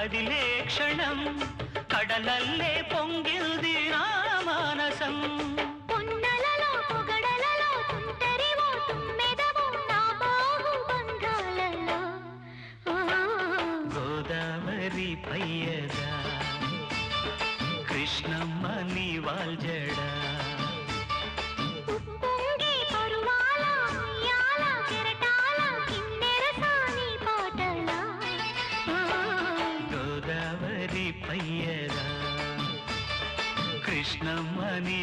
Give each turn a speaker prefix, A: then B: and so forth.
A: కదిలే క్షణం కడలల్లే పొంగిల్ది నా మానసం
B: పొన్నలలో పొగడలలో తుంటరివో తుమ్మెదవో నా బాహు బంధాలలో
A: గోదావరి పయ్యదా కృష్ణమ్మ నీ వాల్జడా
B: ఉప్పొంగి పరువాల ఉయ్యాల కెరటాల కిన్నెర సాని పాటల
A: గోదావరి పయ్యదా కృష్ణమ్మ నీ